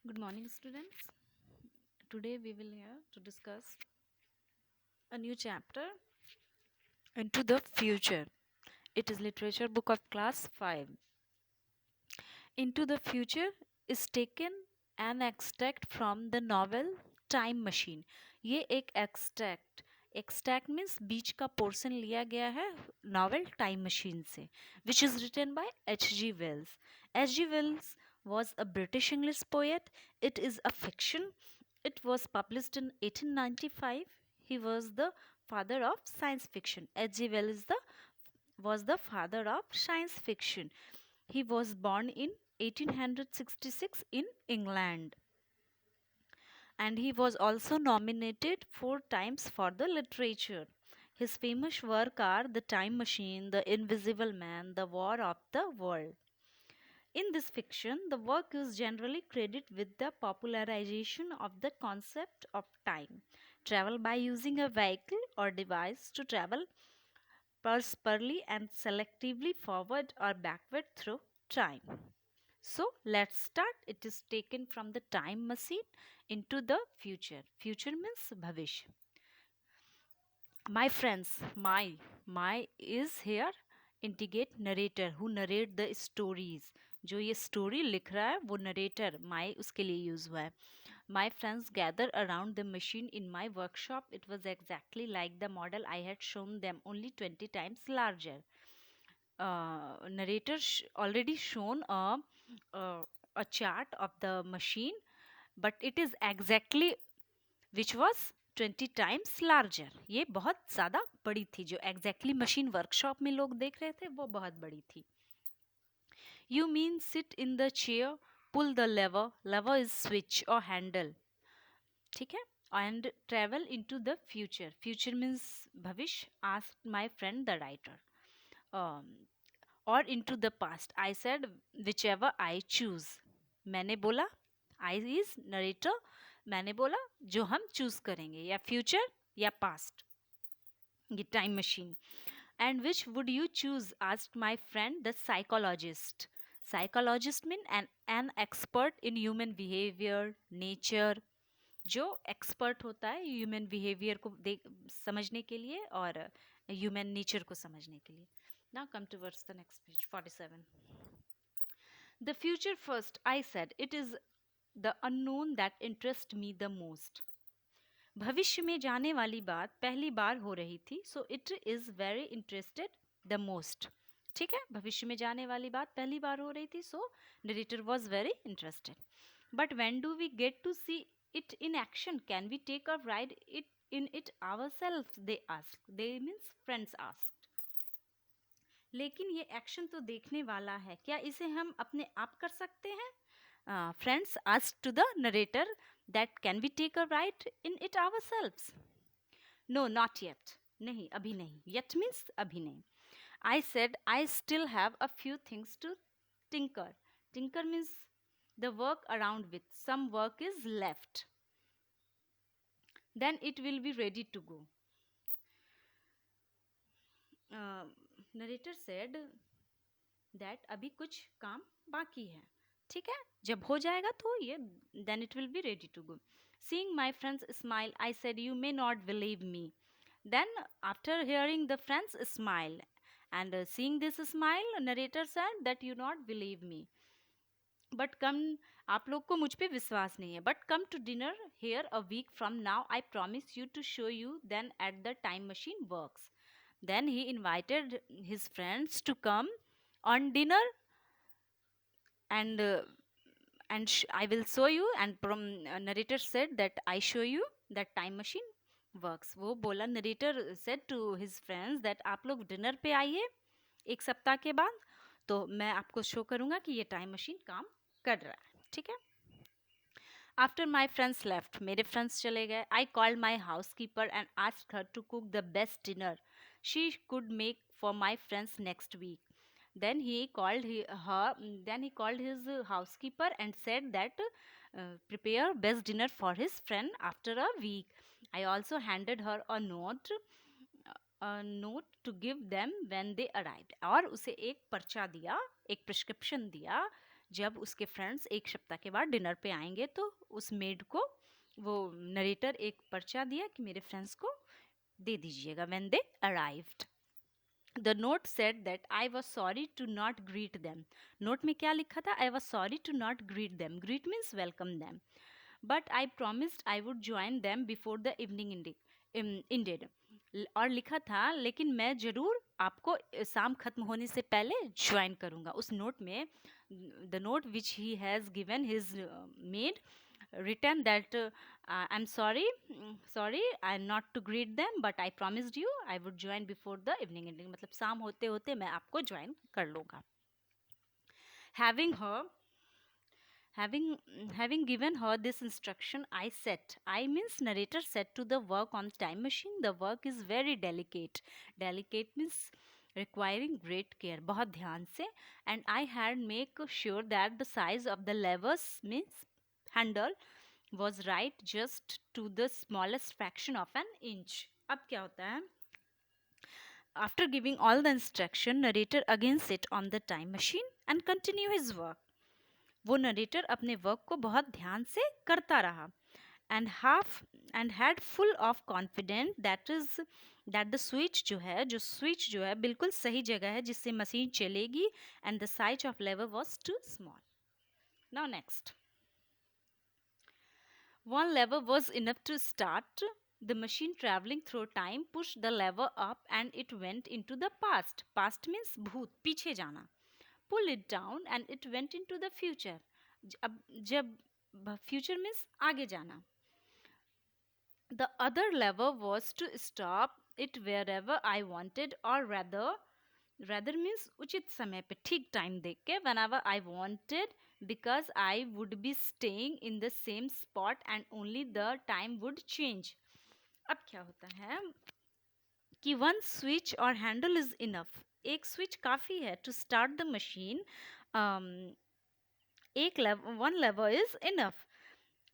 Good morning, students. Today we will here to discuss a new chapter into the future. It is literature book of class 5. Into the future is taken an extract from the novel Time Machine. ये एक extract means बीच का portion लिया गया है novel Time Machine से, which is written by H.G. Wells. H.G. Wells was a British English poet. It is a fiction. It was published in 1895. He was the father of science fiction. H.G. Wells was the father of science fiction. He was born in 1866 in England, and he was also nominated 4 times for the literature. His famous work are The Time Machine, The Invisible Man, The War of the World. In this fiction, the work is generally credited with the popularization of the concept of time travel by using a vehicle or device to travel purposefully and selectively forward or backward through time. So let's start. It is taken from the time machine into the future. Future means bhavish. My friends, my is here indicate narrator who narrate the stories. जो ये story लिख रहा है वो narrator माई उसके लिए use हुआ है. My friends gather around the machine in my workshop. It was exactly like the model I had shown them, only 20 times larger. Narrator already shown a chart of the machine, but it is exactly which was 20 times larger. ये बहुत ज़्यादा बड़ी थी. जो exactly machine workshop में लोग देख रहे थे वो बहुत बड़ी थी. You mean sit in the chair, pull the lever is switch or handle. ठीक है. And travel into the future. Future means भविष्य. Asked my friend the writer. um, or into the past. I said whichever I choose. मैंने बोला, I is narrator. मैंने बोला जो हम choose करेंगे, या फ्यूचर या पास्ट. ये time machine. And which would you choose? Asked my friend the psychologist. Psychologist mean an expert in human behavior, nature. जो एक्सपर्ट होता है ह्यूमन बिहेवियर को समझने के लिए और ह्यूमन नेचर को समझने के लिए. Now come towards the next page, 47. The future first, I said. It is the unknown that interests me the most. भविष्य में जाने वाली बात पहली बार हो रही थी, so it is very interested the most. ठीक है, भविष्य में जाने वाली बात पहली बार हो रही थी, so narrator was very interested. But when do we get to see it in action? Can we take a ride in it ourselves? They asked. They means friends asked. लेकिन ये एक्शन तो देखने वाला है, क्या इसे हम अपने आप कर सकते हैं? Friends asked to the narrator that can we take a ride in it ourselves? No, not yet. नहीं, अभी नहीं. Yet means अभी नहीं. I said I still have a few things to tinker. Tinker means the work around with. Some work is left. Then it will be ready to go. Narrator said that अभी कुछ काम बाकी है. ठीक है, जब हो जाएगा तो ये then it will be ready to go. Seeing my friends smile, I said, you may not believe me. Then after hearing the friends smile and seeing this smile, narrator said that you not believe me. But come, आप लोग को मुझ पे विश्वास नहीं है. But come to dinner here a week from now. I promise you to show you then at the time machine works. Then he invited his friends to come on dinner, and I will show you. And narrator said that I show you that time machine works. वो बोला, narrator said to his friends that आप लोग dinner पे आइए 1 सप्ताह के बाद, तो मैं आपको शो करूँगा कि ये टाइम मशीन काम कर रहा है. ठीक है. After my friends left, मेरे friends चले गए, I called my housekeeper and asked her to cook the best dinner she could make for my friends next week. Then he called her. Then he called his housekeeper and said that prepare best dinner for his friend after a week. I also handed her a note to give them when they arrived. और उसे एक पर्चा दिया, एक prescription दिया जब उसके friends एक सप्ताह के बाद डिनर पे आएंगे तो उस मेड को वो नरेटर एक पर्चा दिया कि मेरे फ्रेंड्स को दे दीजिएगा when they arrived. The note said that I was sorry to not greet them. Note में क्या लिखा था? I was sorry to not greet them. Greet means welcome them. But I promised I would join them before the evening ended. और लिखा था लेकिन मैं जरूर आपको शाम खत्म होने से पहले ज्वाइन करूंगा. उस नोट में the note which he has given his maid written that I'm sorry I'm not to greet them but I promised you I would join before the evening ending. मतलब शाम होते होते मैं आपको ज्वाइन कर लूँगा. having her having having given her this instruction, I means narrator said to the work on time machine. The work is very delicate means requiring great care, बहुत ध्यान से. And I had make sure that the size of the levers means handle was right just to the smallest fraction of an inch. अब क्या होता है? After giving all the instruction, narrator again sit on the time machine and continue his work. वो narrator अपने work को बहुत ध्यान से करता रहा and had full of confident that the switch जो है बिल्कुल सही जगह है जिससे मशीन चलेगी and the size of lever was too small. Now next. One lever was enough to start. The machine traveling through time pushed the lever up and it went into the past. Past means भूत, पीछे जाना. Pull it down and it went into the future. अब जब future means आगे जाना. The other lever was to stop it wherever I wanted or rather means उचित समय पे ठीक टाइम देख के whenever I wanted because I would be staying in the same spot and only the time would change. अब क्या होता है कि one switch or handle is enough. एक स्विच काफ़ी है to start the machine. one lever is enough.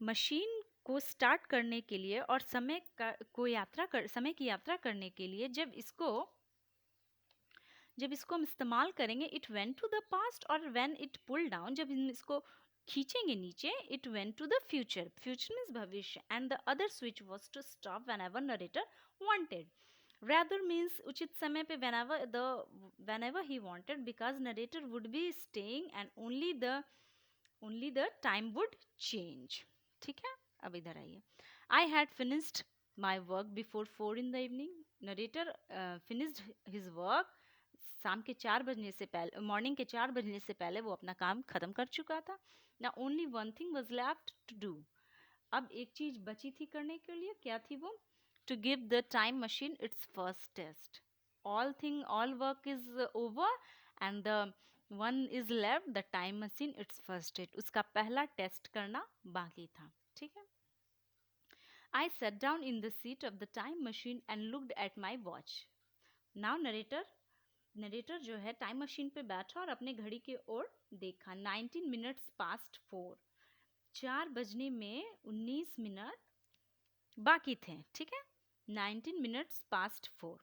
Machine को start करने के लिए और समय की यात्रा करने के लिए जब इसको हम इस्तेमाल करेंगे it went to the past और व्हेन इट पुल डाउन जब हम इसको खींचेंगे नीचे it went to the future means भविष्य and the other switch was to stop whenever narrator wanted. rather means उचित समय पे whenever he wanted because narrator would be staying and only the time would change. ठीक है. अब इधर आइए. I had finished my work before 4 in the evening. Narrator finished his work. शाम के 4 बजने से पहले मॉर्निंग के 4 बजने से पहले वो अपना काम खत्म कर चुका था. Now only one thing was left to do. अब एक चीज बची थी करने के लिए. क्या थी वो? To give the time machine its first test. All work is over and the one is left the time machine its first test. उसका पहला टेस्ट करना बाकी था. ठीक है. I sat down in the seat of the time machine and looked at my watch. Now narrator जो है time machine पे बैठा और अपने घड़ी की ओर देखा. 19 minutes past 4. 4 बजने में 19 मिनट बाकी थे. ठीक है. 19 minutes past 4.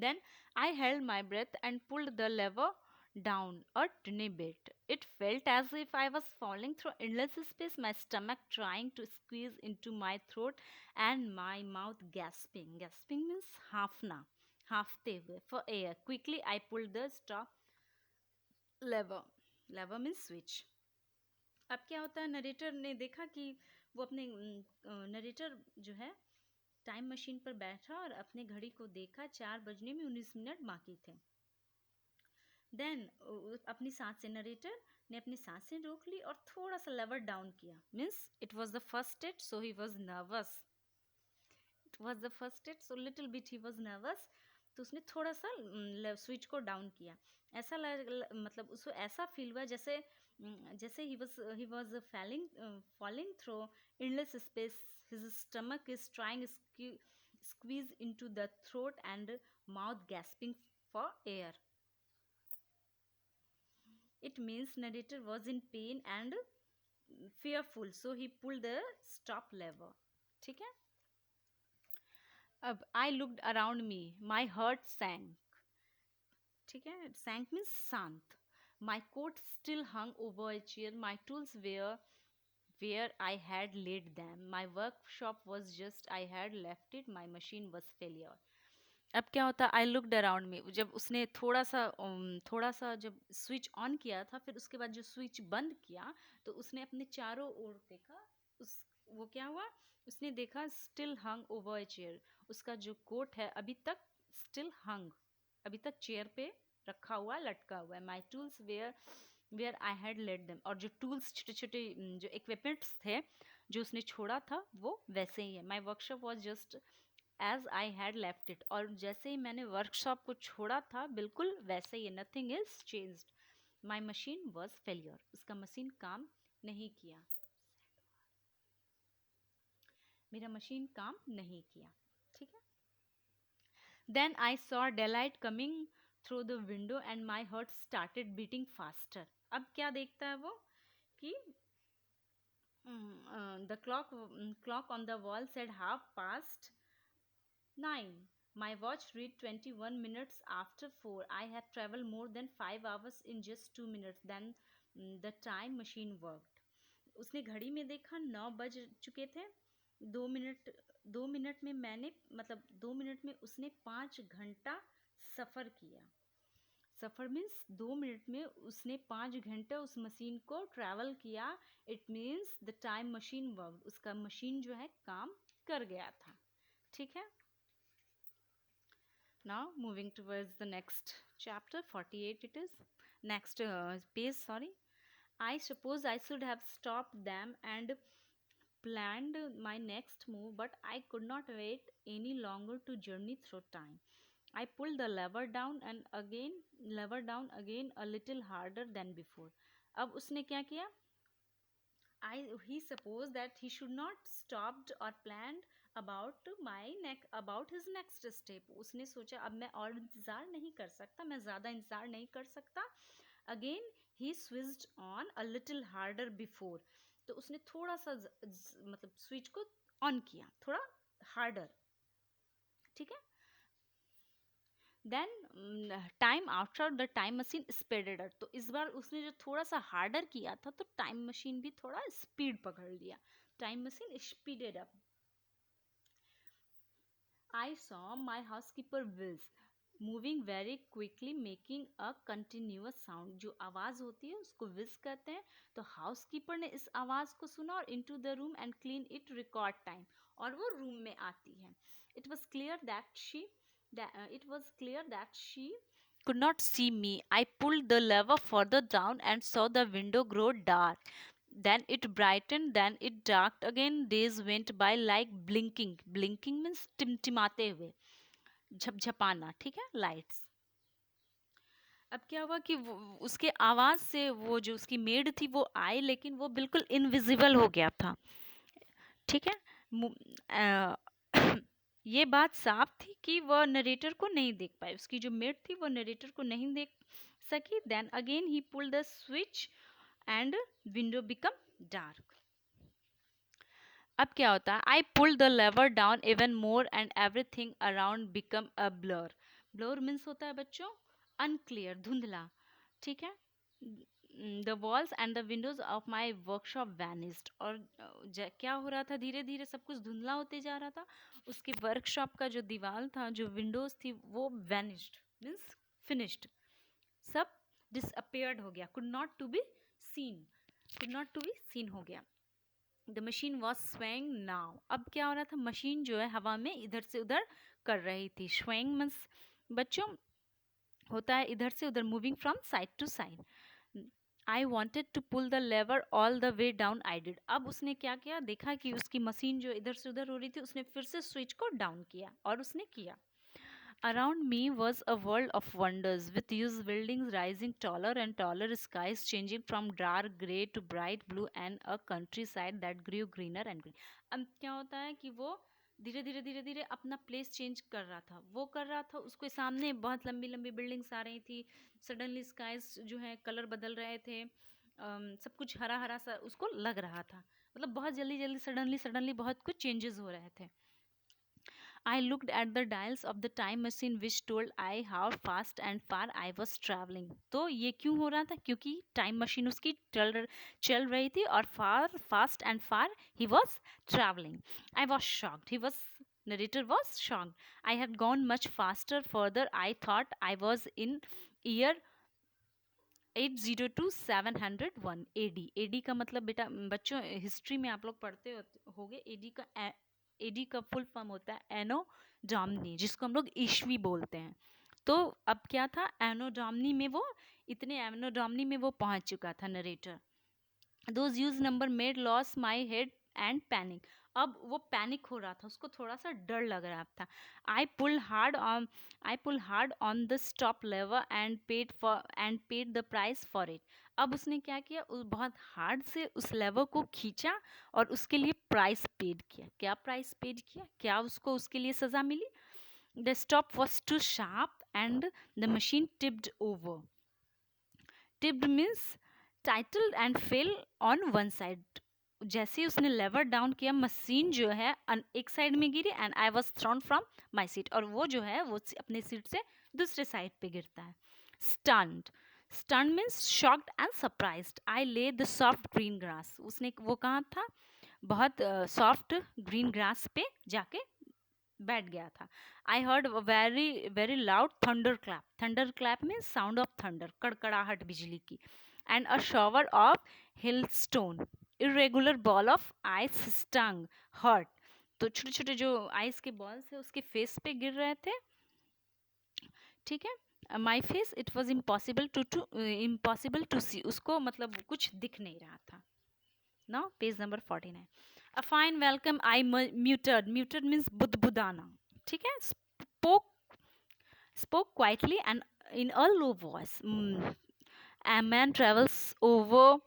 Then I held my breath and pulled the lever down a tiny bit. It felt as if I was falling through endless space, my stomach trying to squeeze into my throat and my mouth gasping. Gasping means हाफते हुए for air. Quickly I pulled the stop lever. Lever means switch. अब क्या होता है narrator ने देखा कि वो अपने नरेटर जो है टाइम मशीन पर बैठा और अपने घड़ी को देखा. 4 बजने में 19 मिनट बाकी थे. देन अपनी सांसें नरेटर ने अपनी सांसें रोक ली और थोड़ा सा लेवर डाउन किया. Means it was the first state so he was nervous. Little bit he was nervous. तो उसने थोड़ा सा स्विच को डाउन किया. ऐसा मतलब उसको ऐसा फील हुआ जैसे he was falling through endless space. His stomach is trying squeeze into the throat and mouth gasping for air. It means narrator was in pain and fearful, so he pulled the stop lever. ठीक है. अब I looked around me. My heart sank. ठीक है. Sank means शांत. My coat still hung over a chair. My tools were where I had laid them. My workshop was just I had left it. My machine was failure. अब क्या होता, I looked around me, जब उसने थोड़ा सा जब switch on किया था, फिर उसके बाद जो स्विच बंद किया, तो उसने अपने चारों ओर देखा। उस वो क्या हुआ, उसने देखा still hung over a chair, उसका जो कोट है अभी तक स्टिल हंग, अभी तक चेयर पे रखा हुआ, लटका हुआ है। My tools where I had let them, और जो टूल्स, छोटे छोटे जो इक्विपमेंट्स थे जो उसने छोड़ा था, वो वैसे ही है। My workshop was just as I had left it, और जैसे ही मैंने वर्कशॉप को छोड़ा था बिल्कुल वैसे ही, nothing is changed. My machine was failure, उसका मशीन काम नहीं किया, मेरा मशीन काम नहीं किया। ठीक है। Then I saw daylight coming through the window and my heart started beating faster. अब क्या देखता है वो कि the clock on the wall said half past 9. My watch read 21 minutes after 4. I have traveled more than 5 hours in just 2 minutes. Then the time machine worked. उसने घड़ी में देखा 9 बज चुके थे। 2 मिनट 2 मिनट में मैंने, मतलब 2 मिनट में उसने 5 घंटा सफ़र किया। सफ़र मीन्स 2 मिनट में उसने 5 घंटे उस मशीन को ट्रैवल किया। It means the time machine work, उसका मशीन जो है काम कर गया था। ठीक है। Now moving towards the next chapter, 48 it is. Next page, sorry. I suppose I should have stopped them and planned my next move, but I could not wait any longer to journey through time. I pulled the lever down again a little harder than before. अब उसने क्या किया? He supposed that he should not stopped or planned about his next step. उसने सोचा अब मैं और इंतज़ार नहीं कर सकता, मैं ज़्यादा इंतज़ार नहीं कर सकता। Again he switched on a little harder before. तो उसने थोड़ा सा मतलब स्विच को ऑन किया, थोड़ा हार्डर। ठीक है। Then time after the time machine speeded up, तो इस बार उसने जो थोड़ा सा हार्डर किया था, तो टाइम मशीन भी थोड़ा स्पीड पकड़ लिया। Time machine speeded up. I saw my housekeeper wills moving very quickly making a continuous sound. जो आवाज़ होती है उसको विज कहते हैं। तो हाउसकीपर ने इस आवाज़ को सुना और into the room and clean it record time, और वो रूम में आती है। It was clear that she could not see me. I pulled the lever further down and saw the window grow dark. Then it brightened, then it darked again. Days went by like blinking. Blinking means टिमटिमाते हुए, झपझपाना। ठीक है, lights. अब क्या हुआ कि उसके आवाज से वो जो उसकी मेड थी वो आई, लेकिन वो बिल्कुल इनविजिबल हो गया था। ठीक है। ये बात साफ थी कि वह नरेटर को नहीं देख पाई, उसकी जो मेड थी वो नरेटर को नहीं देख सकी। Then again he pulled the switch and window become dark. अब क्या होता है? I pulled the lever down even more and everything around become a blur. Blur means होता है बच्चों अनक्लियर, धुंधला। ठीक है। The walls and the windows of my workshop vanished, और क्या हो रहा था? धीरे धीरे सब कुछ धुंधला होते जा रहा था। उसके वर्कशॉप का जो दीवार था, जो विंडोज थी, वो वैनिस्ड मीन्स फिनिश्ड, सब डिसअपियर्ड हो गया। Could not to be seen हो गया। The machine was swaying now. अब क्या हो रहा था? मशीन जो है हवा में इधर से उधर कर रही थी। स्वेइंग मीन्स बच्चों होता है इधर से उधर, moving from side to side. I wanted to pull the lever all the way down, I did. अब उसने क्या किया? देखा कि उसकी मशीन जो इधर से उधर हो रही थी, उसने फिर से स्विच को डाउन किया, और उसने किया। Around me was a world of wonders, with huge buildings rising taller and taller, skies changing from dark grey to bright blue, and a countryside that grew greener and greener. अब क्या होता है कि वो धीरे धीरे अपना प्लेस चेंज कर रहा था। वो कर रहा था, उसके सामने बहुत लंबी लंबी बिल्डिंग्स आ रही थी। सडनली स्काइज जो है कलर बदल रहे थे। सब कुछ हरा हरा सा उसको लग रहा था। मतलब बहुत जल्दी जल्दी सडनली बहुत कुछ चेंजेस हो रहे थे। I looked at the dials of the time machine which told I how fast and far I was traveling. तो ये क्यों हो रहा था? क्योंकि टाइम मशीन उसकी चल रही थी और fast and far he was traveling. I was shocked. Narrator was shocked. I had gone much faster further. I thought I was in year 802 701 AD. AD का मतलब बेटा बच्चों हिस्ट्री में आप लोग पढ़ते होगे एडी का फुल फॉर्म होता है एनो डोमिनी, जिसको हम लोग ईस्वी बोलते हैं। तो अब क्या था, एनो डोमिनी में वो एनो डोमिनी में वो पहुंच चुका था narrator. Those use number made loss my head and panic. अब वो पैनिक हो रहा था, उसको थोड़ा सा डर लग रहा था। I pull hard on the stop lever and paid the price for it. अब उसने क्या किया, बहुत हार्ड से उस लेवर को खींचा और उसके लिए प्राइस पेड किया। क्या प्राइस पेड किया, क्या उसको उसके लिए सजा मिली? The stop was too sharp and the machine tipped over. Tipped means tilted and fell on one side. जैसे ही उसने लेवर डाउन किया, मशीन जो है एक साइड में गिरी and I was thrown from my seat, और वो जो है वो अपने सीट से दूसरे साइड पे गिरता है। Stunned, stunned means shocked and surprised. I lay the soft green grass. उसने वो कहा था, बहुत सॉफ्ट ग्रीन ग्रास पे जाके बैठ गया था। I heard very very loud thunder clap. Thunder clap means sound of thunder, कड़कड़ाहट बिजली की। And a shower of hailstone, irregular ball of ice stung hurt. तो छोटे छोटे जो आइस के बॉल्स है उसके फेस पे गिर रहे थे, ठीक है। My face it was impossible to see, उसको मतलब कुछ दिख नहीं रहा था। Now page number 49। A fine welcome I muted, muted means बुदबुदाना, ठीक है। Spoke quietly and in a low voice. A man travels over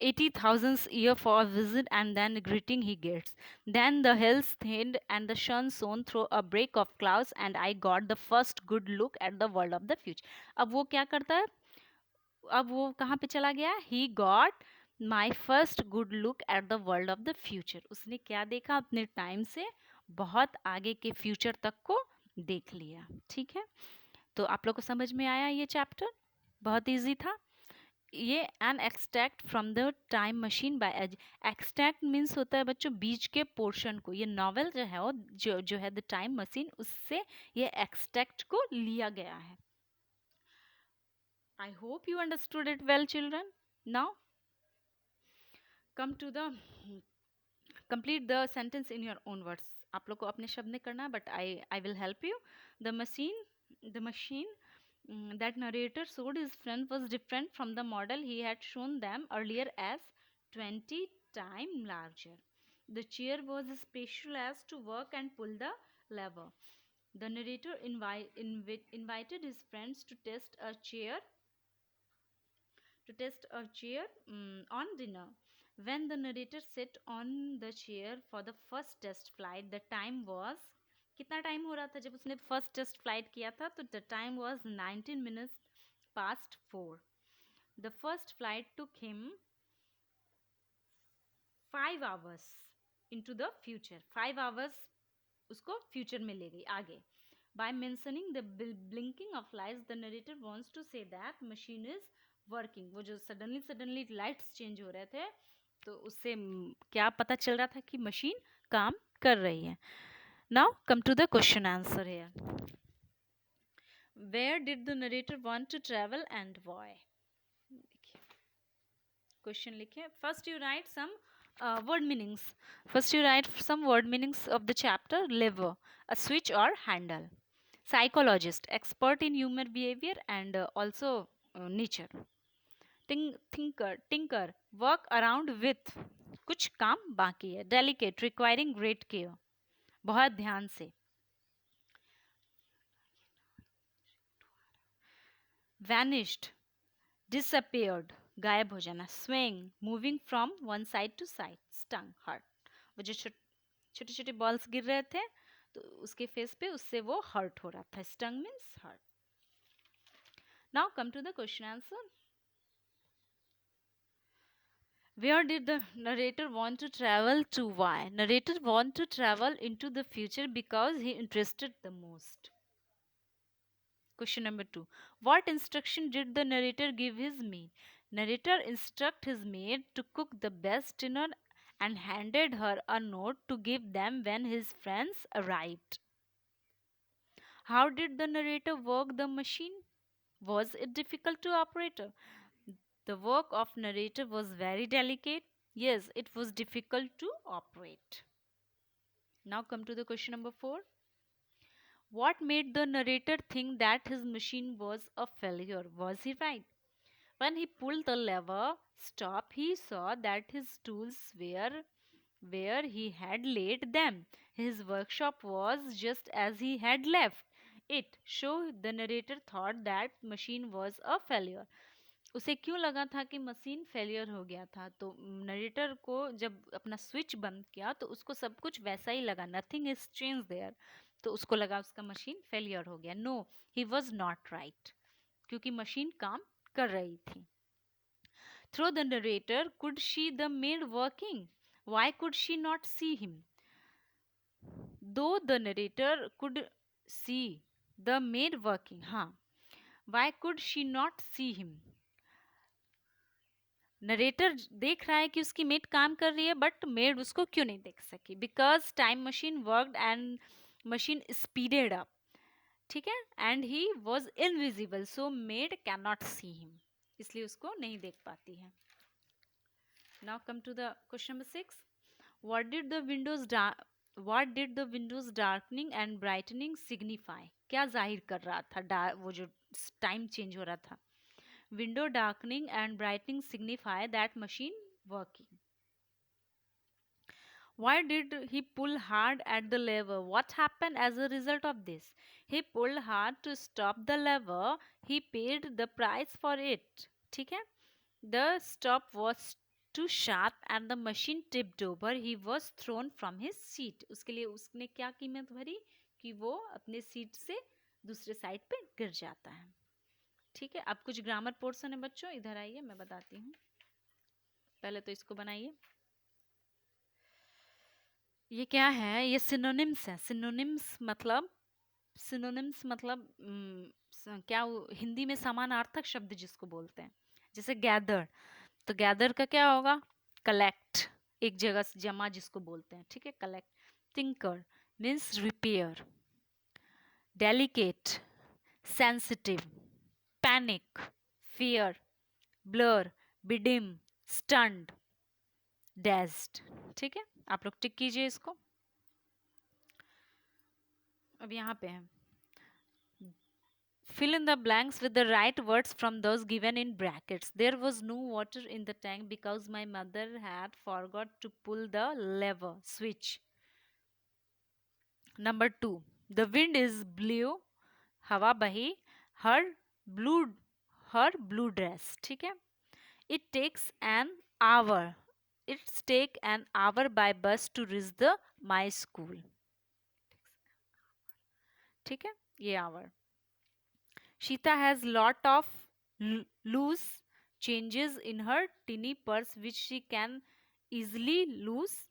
80,000 year for a visit and then greeting he gets. Then the hills thinned and the sun shone through a break of clouds and I got the first good look at the world of the future. अब वो क्या करता है, अब वो कहाँ पे चला गया? He got my first good look at the world of the future. उसने क्या देखा? अपने टाइम से बहुत आगे के फ्यूचर तक को देख लिया, ठीक है। तो आप लोग को समझ में आया ये चैप्टर? बहुत इजी था ये। An extract from the time machine by H. Extract means होता है बच्चों बीच के पोर्शन को। ये नॉवेल जो है वो जो है द टाइम मशीन, उससे ये एक्सट्रैक्ट को लिया गया है। I hope you understood it well children. Now come to the complete the sentence in your own words. आप लोग को अपने शब्द में करना है, but I will help you. The machine that narrator showed his friend was different from the model he had shown them earlier as 20 times larger. The chair was special as to work and pull the lever. The narrator invited his friends to test a chair on dinner. When the narrator sat on the chair for the first test flight, the time was, कितना time हो रहा था जब उसने first test flight किया था? तो the time was 19 minutes past 4. The first flight took him 5 hours into the future. 5 hours उसको फ्यूचर में ले गई आगे. By mentioning the blinking of lights, the narrator wants to say that machine is working. वो जो suddenly lights change हो रहे थे, तो उससे क्या पता चल रहा था कि मशीन काम कर रही है. Now come to the question answer here. Where did the narrator want to travel and why? Question लिखे. First you write some word meanings. First you write some word meanings of the chapter. Lever, a switch or handle. Psychologist, expert in human behavior and also nature. Tinker, work around with, कुछ काम बाकी है. Delicate, requiring great care, बहुत ध्यान से. Vanished, disappeared, गायब हो जाना. Swing, moving from one side to side. Stung, hurt, वो जो छोटे छोटे बॉल्स गिर रहे थे तो उसके फेस पे, उससे वो हर्ट हो रहा था. Stung means hurt. Now come to the question answer. Where did the narrator want to travel to? Why? Narrator want to travel into the future because he interested the most. Question number 2. What instruction did the narrator give his maid? Narrator instruct his maid to cook the best dinner and handed her a note to give them when his friends arrived. How did the narrator work the machine? Was it difficult to operate? The work of narrator was very delicate. Yes, it was difficult to operate. Now come to the question number 4. What made the narrator think that his machine was a failure? Was he right? When he pulled the lever stop, he saw that his tools were where he had laid them. His workshop was just as he had left it. So the narrator thought that machine was a failure. उसे क्यों लगा था कि machine failure हो गया था? तो narrator को जब अपना स्विच बंद किया तो उसको सब कुछ वैसा ही लगा, नथिंग इज चेंज देयर, तो उसको लगा उसका मशीन फेलियर हो गया. No, he was not right, क्योंकि मशीन काम कर रही थी. Through the narrator could she the maid working? Why could she not see him? Though the narrator could see the maid working, हाँ, why could she not see him? Narrator देख रहा है कि उसकी मेड काम कर रही है, बट मेड उसको क्यों नहीं देख सकी? Because time machine worked and machine speeded up. ठीक है, and he was invisible, so maid can not see him, इसलिए उसको नहीं देख पाती है. Now come to the question number 6. What did the windows what did the windows darkening and brightening signify? क्या जाहिर कर रहा था वो जो टाइम चेंज हो रहा था? Window darkening and brightening signify that machine working. Why did he pull hard at the lever? What happened as a result of this? He pulled hard to stop the lever. He paid the price for it. ठीक है? The stop was too sharp and the machine tipped over. He was thrown from his seat. उसके लिए उसने क्या कीमत भरी कि वो अपने सीट से दूसरे साइड पे गिर जाता है. ठीक है, अब कुछ ग्रामर पोर्शन है बच्चों, इधर आइए मैं बताती हूँ. पहले तो इसको बनाइए. ये क्या है? ये सिनोनिम्स है. सिनोनिम्स मतलब क्या हिंदी में समानार्थक शब्द जिसको बोलते हैं. जैसे गैदर, तो गैदर का क्या होगा? कलेक्ट, एक जगह से जमा जिसको बोलते हैं. ठीक है, correct. Tinker means repair. Delicate, sensitive. Panic, fear. Blur, बिडिम, स्टंड, डेज्ड. ठीक है, आप लोग टिक कीजिए इसको. अब यहाँ पे है, fill in the blanks with the right words from those given in brackets. There was no water in the tank because my mother had forgot to pull the lever switch. Number 2, the wind is blue, हवा बही, her blue her blue dress. ठीक है, it takes an hour. It's take an hour by bus to reach the my school. ठीक है, ये hour. Sheeta has lot of loose changes in her tiny purse which she can easily lose.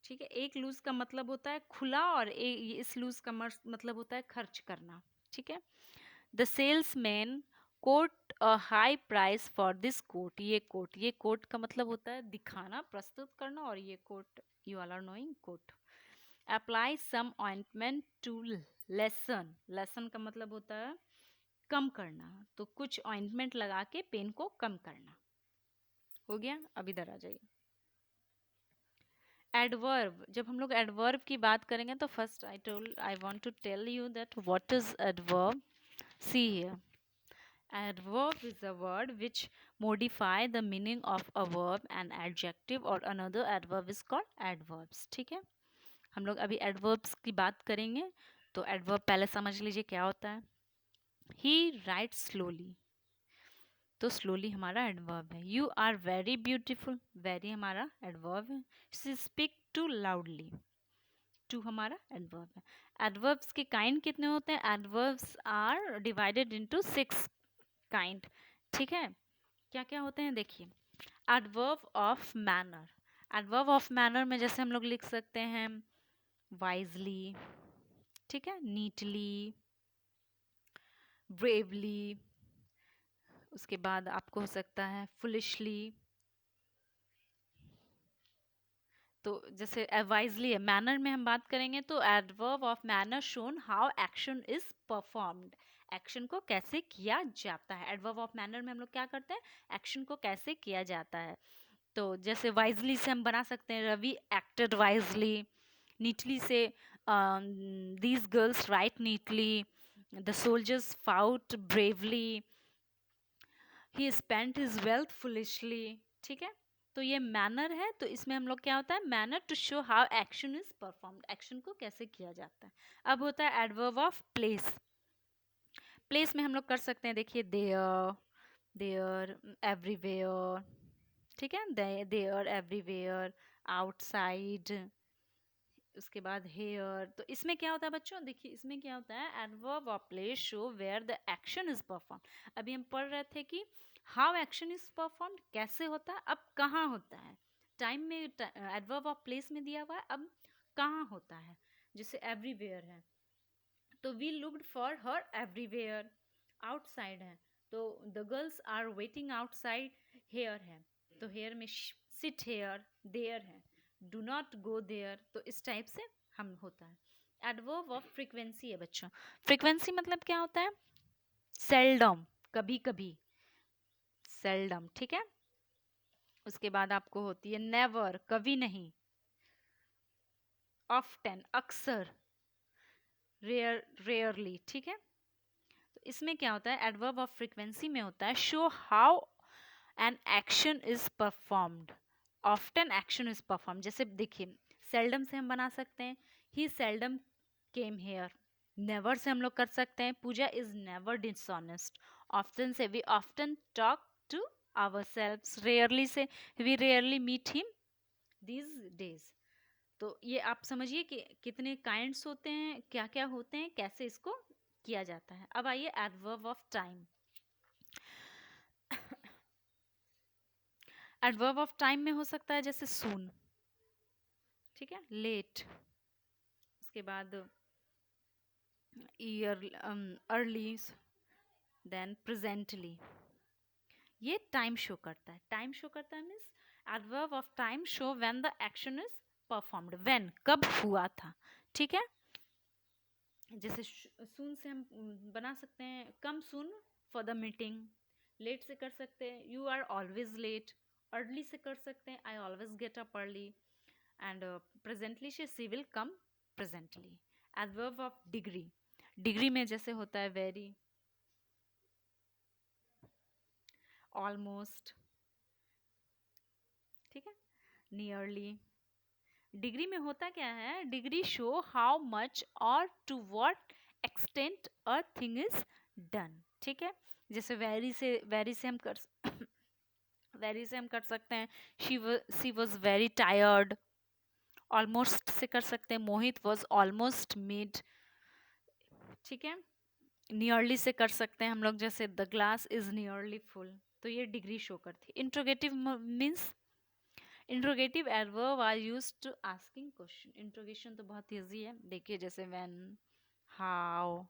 ठीक है, एक loose का मतलब होता है खुला और इस लूज का मतलब होता है खर्च करना. ठीक है, the salesman quote a high price for this coat. ये कोट का मतलब होता है दिखाना, प्रस्तुत करना, और ये quote you all are knowing, quote. Apply some ointment to lesion. Lesion का मतलब होता है कम करना, तो कुछ ऑइंटमेंट लगा के पेन को कम करना. हो गया, अब इधर आ जाइए. एडवर्ब, जब हम लोग एडवर्ब की बात करेंगे तो first I want to tell you that what is adverb. See here, adverb is a word which modify the meaning of a verb. An adjective or another adverb is called adverbs. ठीक है, हम लोग अभी adverbs की बात करेंगे. तो adverb पहले समझ लीजिए क्या होता है. he writes slowly, तो स्लोली हमारा एडवर्ब है. You are very beautiful, very हमारा एडवर्ब है. She speak too loudly, too हमारा एडवर्ब है. एडवर्ब्स के काइंड कितने होते हैं? Adverbs are divided into 6 kind. ठीक है, क्या क्या होते हैं देखिए। Adverb of manner, adverb of manner में जैसे हम लोग लिख सकते हैं वाइजली, ठीक है, नीटली, ब्रेवली, उसके बाद आपको हो सकता है फुलिशली। तो जैसे वाइजली है, मैनर में हम बात करेंगे तो adverb of manner shown how action is performed, action को कैसे किया जाता है। एडवर्ब ऑफ मैनर में हम लोग क्या करते हैं, एक्शन को कैसे किया जाता है। तो जैसे वाइजली से हम बना सकते हैं रवि एक्टेड वाइजली, नीटली से these girls right neatly, the soldiers fought bravely, he spent his wealth foolishly. ठीक है, तो ये मैनर है, तो इसमें हम लोग क्या होता है, manner to show how action is performed, action को कैसे किया जाता है। अब होता है एडवर्ब ऑफ प्लेस, प्लेस में हम लोग कर सकते हैं देखिए देयर, देयर, एवरीवेयर, ठीक है, देयर, एवरीवेयर, आउटसाइड, उसके बाद हेयर। तो इसमें क्या होता है बच्चों, देखिए इसमें क्या होता है, adverb of place show where the action is perform. अभी हम पढ़ रहे थे कि हाउ एक्शन इज परफॉर्म कैसे होता है, अब कहाँ होता है। टाइम में एडवर्ब ऑफ प्लेस में दिया हुआ है, अब कहाँ होता है। जैसे एवरीवेयर है तो we looked for her everywhere, outside है तो the girls are waiting outside, here है तो हेयर में सिट हेयर, देयर है डू नॉट गो देयर। तो इस टाइप से हम होता है। एडवर्ब ऑफ फ्रीक्वेंसी है बच्चों, फ्रीक्वेंसी मतलब क्या होता है, सेल्डम, कभी कभी, सेल्डम, ठीक है। उसके बाद आपको होती है नेवर, कभी नहीं, ऑफ्टन, अक्सर, रेयर, रेयरली, ठीक है। तो इसमें क्या होता है, एडवर्ब ऑफ फ्रीक्वेंसी में होता है show how an action is performed, often action is perform. जैसे देखिए सेल्डम से हम बना सकते हैं he seldom came here, never से हम लोग कर सकते हैं Puja is never dishonest, often से we often talk to ourselves, rarely से we rarely meet him these days. तो ये आप समझिए कि कितने काइंड्स होते हैं, क्या क्या होते हैं, कैसे इसको किया जाता है। अब आइए adverb of time, adverb of time में हो सकता है जैसे सून, ठीक है, लेट, उसके बाद ईयर, अर्ली, देन प्रेजेंटली। ये टाइम शो करता है, टाइम शो करता है means adverb of time show when the action is performed, when, कब हुआ था, ठीक है। जैसे सून से हम बना सकते हैं come soon for the meeting, late से कर सकते हैं you are always late, early से कर सकते हैं I always get up early, and presently से she will come presently. Adverb of degree, degree में जैसे होता है वेरी, ऑलमोस्ट, ठीक है, नियरली। डिग्री में होता क्या है, डिग्री शो हाउ मच और to what extent a thing is done, ठीक है। जैसे वेरी से हम कर वेरी से हम कर सकते हैं she was very tired, almost से कर सकते हैं मोहित वॉज ऑलमोस्ट मिड, ठीक है। नियरली से कर सकते हैं हम लोग जैसे the glass is nearly full. तो ये डिग्री शो करती है। Interrogative means, interrogative adverb are used to asking question, interrogation तो बहुत ईजी है, देखिए जैसे व्हेन, हाउ,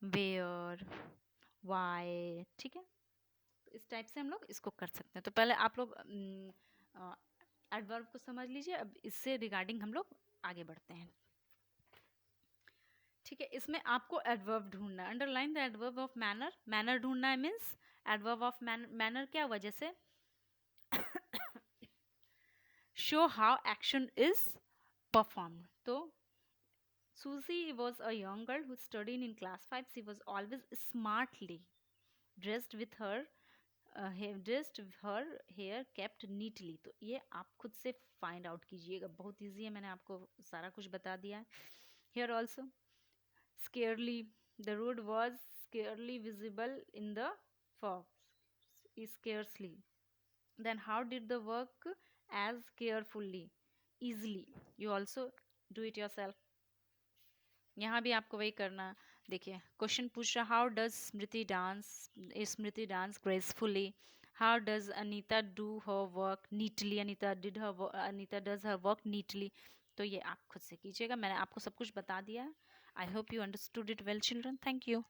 वेयर, व्हाई, ठीक है। तो इस टाइप से हम लोग इसको कर सकते हैं। तो पहले आप लोग एडवर्ब को समझ लीजिए, अब इससे रिगार्डिंग हम लोग आगे बढ़ते हैं, ठीक है। इसमें आपको एडवर्ब ढूंढना है, underline the adverb of manner, manner ढूंढना है मीन्स एडवर्ब ऑफ मैनर क्या हुआ, जैसे show how action is perform. तो Susie was a young girl who studied in class 5. She was always smartly dressed with her hair kept neatly. तो ये आप खुद से फाइंड आउट कीजिएगा, बहुत इजी है, मैंने आपको सारा कुछ बता दिया है। Here also scarcely the road was scarcely visible in the fog, scarcely. Then how did the work as carefully, easily. You also do it yourself, यहाँ भी आपको वही करना, देखिए क्वेश्चन पूछ रहा, how does Smriti dance gracefully, how does Anita do her work neatly, Anita does her work neatly. तो ये आप खुद से कीजिएगा, मैंने आपको सब कुछ बता दिया है। I hope you understood it well children, thank you.